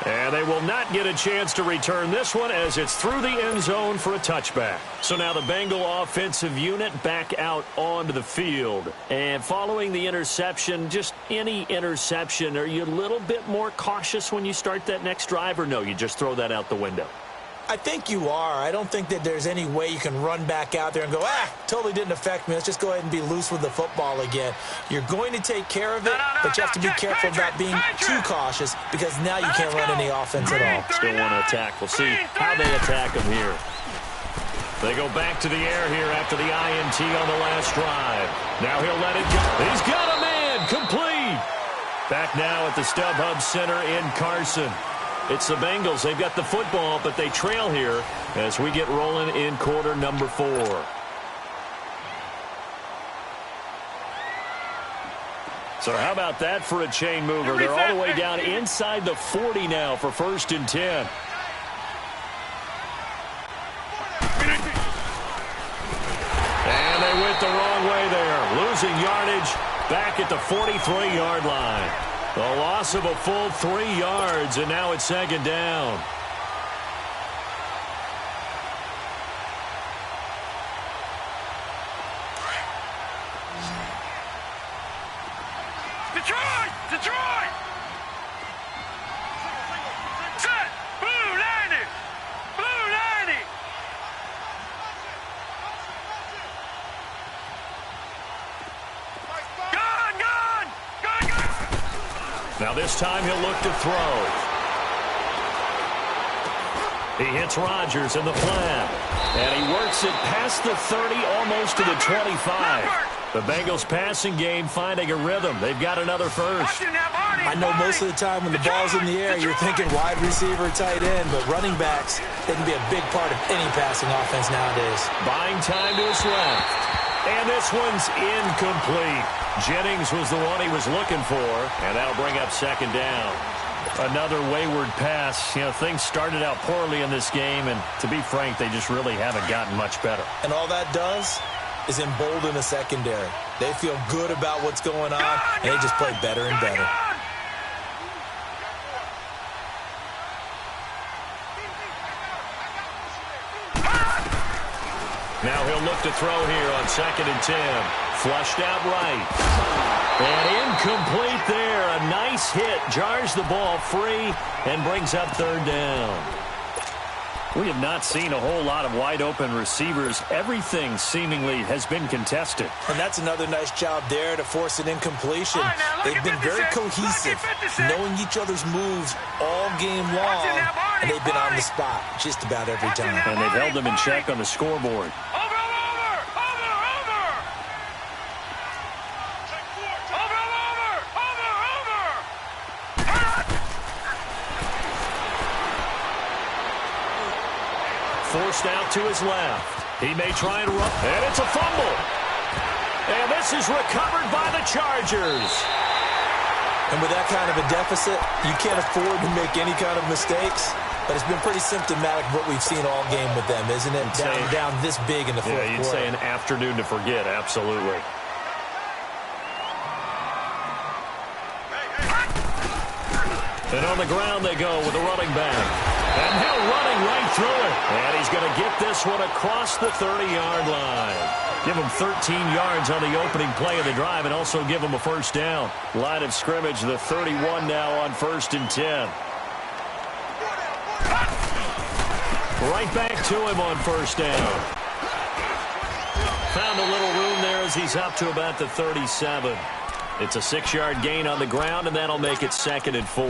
And they will not get a chance to return this one as it's through the end zone for a touchback. So now the Bengal offensive unit back out onto the field. And following the interception, just any interception, are you a little bit more cautious when you start that next drive, or no, you just throw that out the window? I think you are. I don't think that there's any way you can run back out there and go, totally didn't affect me. Let's just go ahead and be loose with the football again. You're going to take care of it, but you have to be careful about being too cautious because now you can't run any offense at all. Still want to attack. We'll see how they attack them here. They go back to the air here after the INT on the last drive. Now he'll let it go. He's got a man. Complete. Back now at the StubHub Center in Carson. It's the Bengals. They've got the football, but they trail here as we get rolling in quarter number 4. So how about that for a chain mover? They're all the way down inside the 40 now for 1st and 10. And they went the wrong way there. Losing yardage back at the 43-yard line. A loss of a full 3 yards, and now it's 2nd down. Detroit! Set! Blue 90! Blue 90! Gone! Now this time he'll look to throw. He hits Rodgers in the flat. And he works it past the 30, almost to the 25. The Bengals passing game finding a rhythm. They've got another first. I know most of the time when the ball's in the air, you're thinking wide receiver, tight end, but running backs, they can be a big part of any passing offense nowadays. Buying time to his left. And this one's incomplete. Jennings was the one he was looking for, and that'll bring up 2nd down. Another wayward pass. You know, things started out poorly in this game, and to be frank, they just really haven't gotten much better. And all that does is embolden the secondary. They feel good about what's going on, and they just play better and better. Now he'll look to throw here on 2nd and 10. Flushed out right. And incomplete there. A nice hit. Jars the ball free and brings up 3rd down. We have not seen a whole lot of wide-open receivers. Everything seemingly has been contested. And that's another nice job there to force an incompletion. They've been very cohesive, knowing each other's moves all game long, and they've been on the spot just about every time. And they've held them in check on the scoreboard. forced out to his left. He may try and run, and it's a fumble. And this is recovered by the Chargers. And with that kind of a deficit, you can't afford to make any kind of mistakes. But it's been pretty symptomatic of what we've seen all game with them, isn't it? Down this big in the fourth quarter. Yeah, you'd say an afternoon to forget, absolutely. And on the ground they go with the running back. And Hill running right through it. And he's going to get this one across the 30-yard line. Give him 13 yards on the opening play of the drive and also give him a first down. Line of scrimmage, the 31 now on 1st and 10. Right back to him on first down. Found a little room there as he's up to about the 37. It's a 6-yard gain on the ground, and that'll make it 2nd and 4.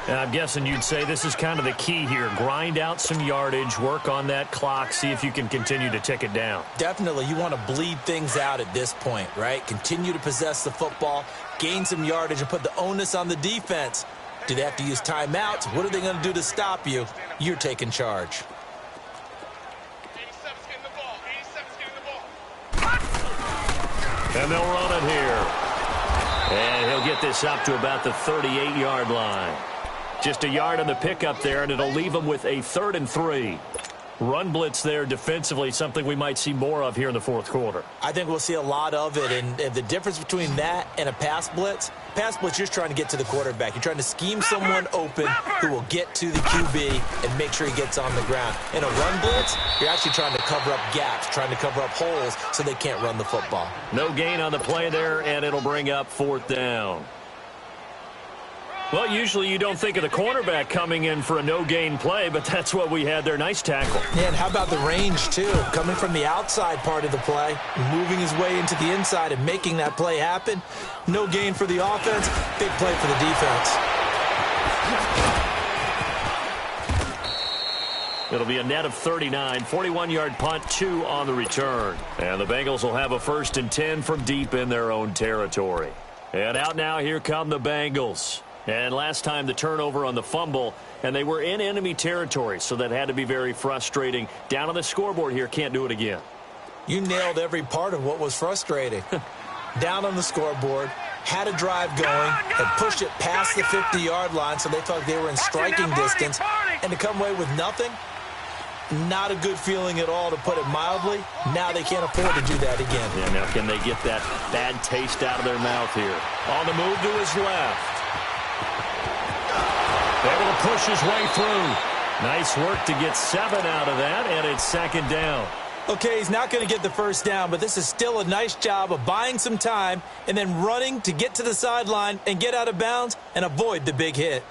And I'm guessing you'd say this is kind of the key here. Grind out some yardage, work on that clock, see if you can continue to tick it down. Definitely. You want to bleed things out at this point, right? Continue to possess the football, gain some yardage, and put the onus on the defense. Do they have to use timeouts? What are they going to do to stop you? You're taking charge. And they'll run it here. And he'll get this up to about the 38-yard line. Just a yard on the pickup there, and it'll leave him with a 3rd and 3. Run blitz there defensively, something we might see more of here in the fourth quarter. I think we'll see a lot of it, and the difference between that and a pass blitz, you're just trying to get to the quarterback. You're trying to scheme someone open who will get to the QB and make sure he gets on the ground. In a run blitz, you're actually trying to cover up gaps, trying to cover up holes so they can't run the football. No gain on the play there, and it'll bring up 4th down. Well, usually you don't think of the cornerback coming in for a no-gain play, but that's what we had there. Nice tackle. Yeah, and how about the range, too? Coming from the outside part of the play, moving his way into the inside and making that play happen. No gain for the offense, big play for the defense. It'll be a net of 39, 41-yard punt, 2 on the return. And the Bengals will have a 1st and 10 from deep in their own territory. And out now, here come the Bengals. And last time the turnover on the fumble, and they were in enemy territory, so that had to be very frustrating. Down on the scoreboard here, can't do it again. You nailed every part of what was frustrating. Down on the scoreboard, had a drive going, and pushed it past the 50-yard line, so they felt they were in striking distance, and to come away with nothing, not a good feeling at all, to put it mildly. Now they can't afford to do that again. Yeah, now can they get that bad taste out of their mouth here? On the move to his left. Able to push his way through. Nice work to get 7 out of that, and it's 2nd down. Okay, he's not going to get the first down, but this is still a nice job of buying some time and then running to get to the sideline and get out of bounds and avoid the big hit.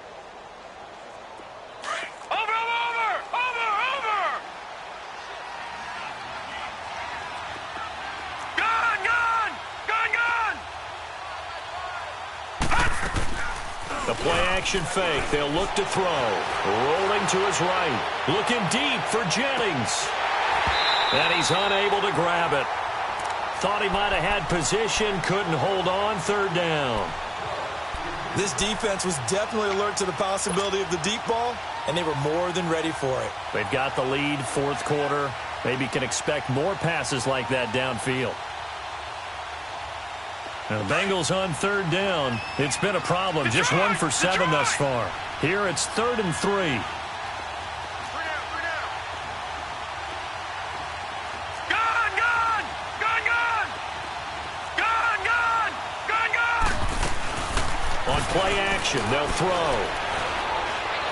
The play-action fake. They'll look to throw. Rolling to his right. Looking deep for Jennings. And he's unable to grab it. Thought he might have had position. Couldn't hold on. 3rd down. This defense was definitely alert to the possibility of the deep ball, and they were more than ready for it. They've got the lead, 4th quarter. Maybe can expect more passes like that downfield. Now, the Bengals on 3rd down. It's been a problem. Just 1 for 7 thus far. Here it's 3rd and 3. On play action, they'll throw.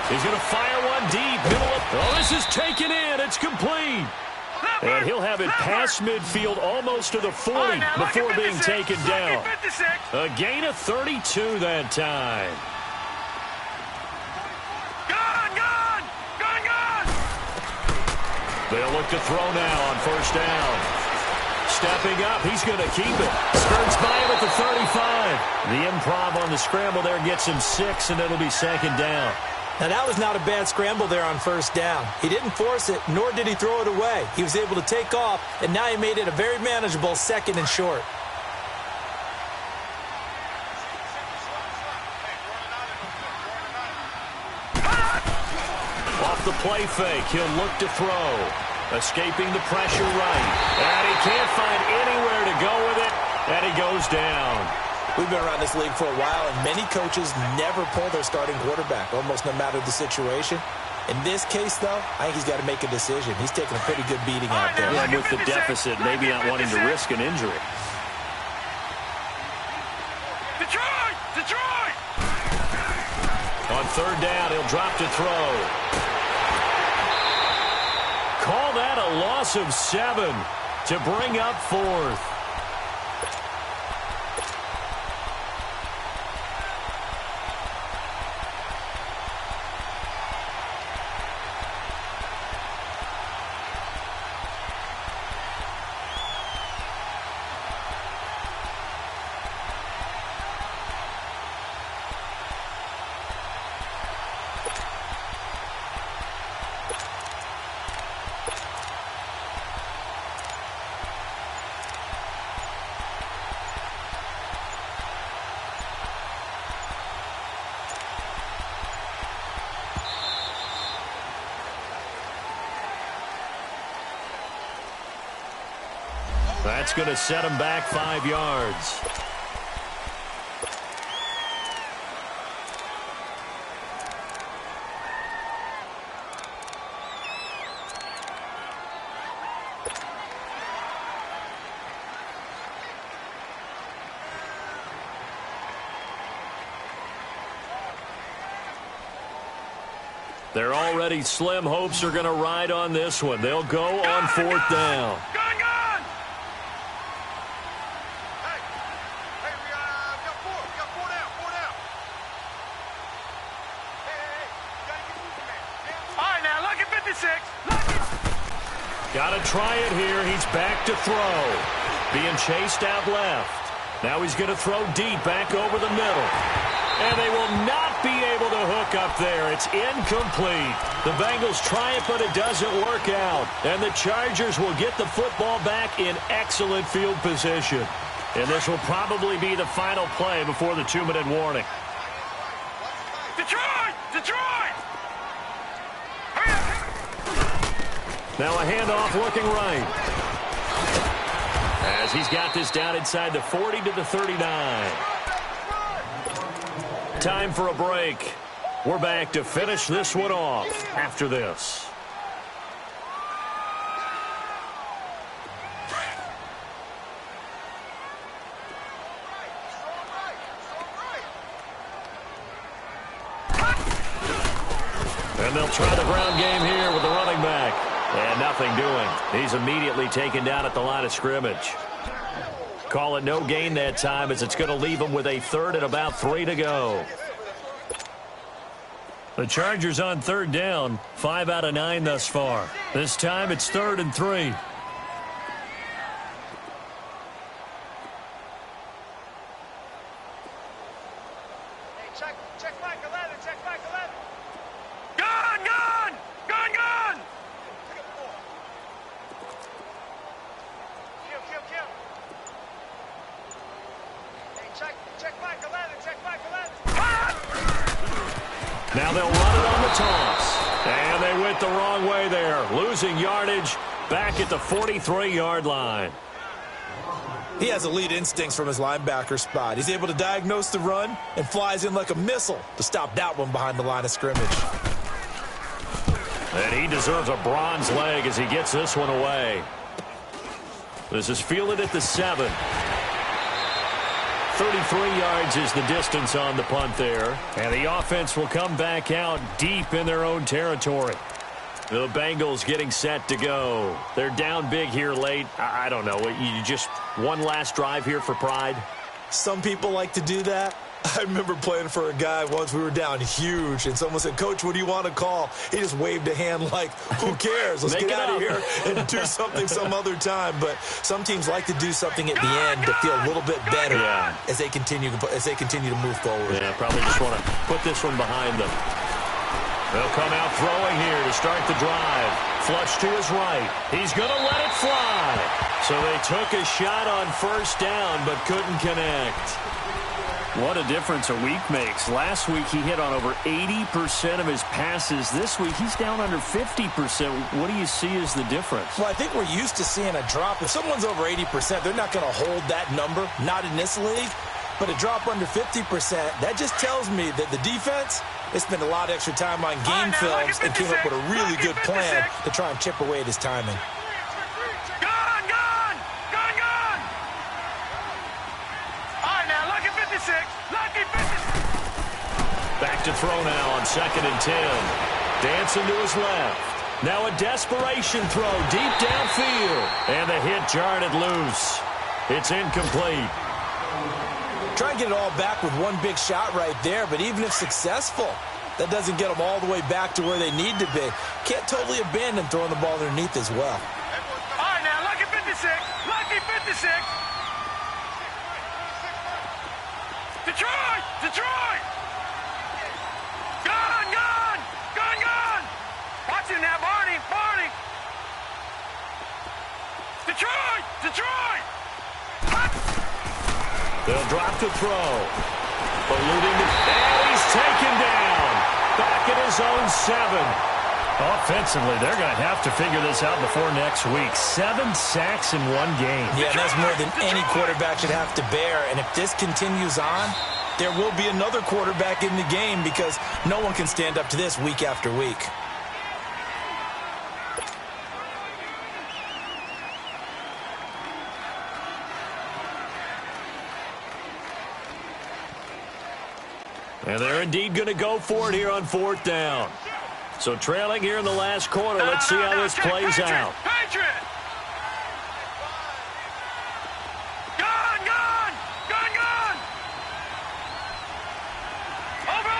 He's going to fire one deep. Middle of, oh, this is taken in. It's complete. And he'll have it past midfield almost to the 40 before being taken down. A gain of 32 that time. They'll look to throw now on 1st down. Stepping up, he's going to keep it. Skirts by him at the 35. The improv on the scramble there gets him 6, and it'll be 2nd down. Now, that was not a bad scramble there on 1st down. He didn't force it, nor did he throw it away. He was able to take off, and now he made it a very manageable 2nd and short. Off the play fake, he'll look to throw. Escaping the pressure right. And he can't find anywhere to go with it, and he goes down. We've been around this league for a while, and many coaches never pull their starting quarterback, almost no matter the situation. In this case, though, I think he's got to make a decision. He's taking a pretty good beating out there. Yeah, with the deficit, maybe not wanting to risk an injury. Detroit! Detroit! On third down, he'll drop to throw. Call that a loss of 7 to bring up 4th. That's going to set him back 5 yards. They're already slim hopes are going to ride on this one. They'll go on 4th down. Got to try it here. He's back to throw. Being chased out left. Now he's going to throw deep back over the middle. And they will not be able to hook up there. It's incomplete. The Bengals try it, but it doesn't work out. And the Chargers will get the football back in excellent field position. And this will probably be the final play before the 2-minute warning. Detroit! Detroit! Now a handoff looking right. As he's got this down inside the 40 to the 39. Time for a break. We're back to finish this one off after this. And they'll try the ground game here with the running back. And nothing doing. He's immediately taken down at the line of scrimmage. Call it no gain that time as it's going to leave him with a 3rd and about 3 to go. The Chargers on 3rd down, 5 out of 9 thus far. This time it's 3rd and 3. Now they'll run it on the toss. And they went the wrong way there. Losing yardage back at the 43-yard line. He has elite instincts from his linebacker spot. He's able to diagnose the run and flies in like a missile to stop that one behind the line of scrimmage. And he deserves a bronze leg as he gets this one away. This is fielded at the 7. 33 yards is the distance on the punt there. And the offense will come back out deep in their own territory. The Bengals getting set to go. They're down big here late. I don't know. You just one last drive here for pride? Some people like to do that. I remember playing for a guy once. We were down huge, and someone said, "Coach, what do you want to call?" He just waved a hand like, who cares? Let's get out of here and do something some other time. But some teams like to do something at the end to feel a little bit better as they continue to move forward. Yeah, probably just want to put this one behind them. They'll come out throwing here to start the drive. Flush to his right. He's going to let it fly. So they took a shot on 1st down but couldn't connect. What a difference a week makes. Last week, he hit on over 80% of his passes. This week, he's down under 50%. What do you see as the difference? Well, I think we're used to seeing a drop. If someone's over 80%, they're not going to hold that number, not in this league. But a drop under 50%, that just tells me that the defense, they spent a lot of extra time on game films and came up with a really good plan to try and chip away at his timing. Back to throw now on 2nd and 10. Dancing to his left. Now a desperation throw deep downfield. And the hit jarred it loose. It's incomplete. Try and get it all back with one big shot right there, but even if successful, that doesn't get them all the way back to where they need to be. Can't totally abandon throwing the ball underneath as well. All right, now, lucky 56. Lucky 56. Detroit! Detroit! Gone! Gone! Gone! Gone! Watch it now, Barney! Barney! Detroit! Detroit! They'll drop to throw. Eluding the... And he's taken down. Back at his own 7. Offensively, they're going to have to figure this out before next week. 7 sacks in one game. Yeah, that's more than any quarterback should have to bear. And if this continues on, there will be another quarterback in the game because no one can stand up to this week after week. And they're indeed going to go for it here on 4th down. So trailing here in the last quarter. Let's see how this plays out. Patriot! Gone! Gone! Gone! Gone! Over!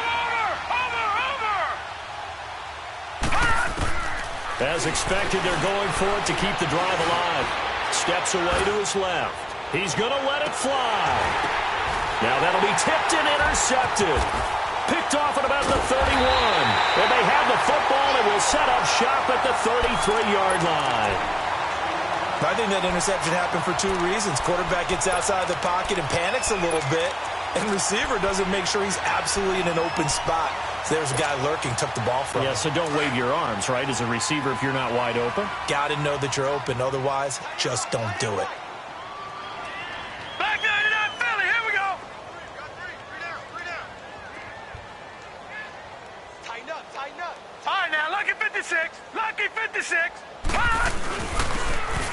As expected, they're going for it to keep the drive alive. Steps away to his left. He's going to let it fly. Now that'll be tipped and intercepted. Picked off at about the 31. And they have the football and will set up shop at the 33-yard line. I think that interception happened for 2 reasons. Quarterback gets outside the pocket and panics a little bit. And receiver doesn't make sure he's absolutely in an open spot. So there's a guy lurking, took the ball from him. Yeah, so don't wave your arms, right, as a receiver if you're not wide open. Got to know that you're open. Otherwise, just don't do it. Back 99 Philly, here we go. Tighten up, tighten up. All right, now, lucky 56. Lucky 56.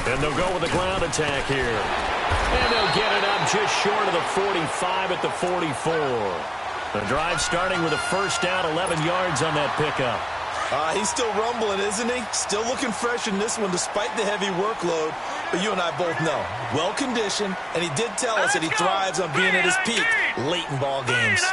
And they'll go with a ground attack here. And they'll get it up just short of the 45 at the 44. The drive starting with a first down, 11 yards on that pickup. He's still rumbling, isn't he? Still looking fresh in this one despite the heavy workload. But you and I both know, well-conditioned, and he did tell us that he thrives on being at his peak late in ball games.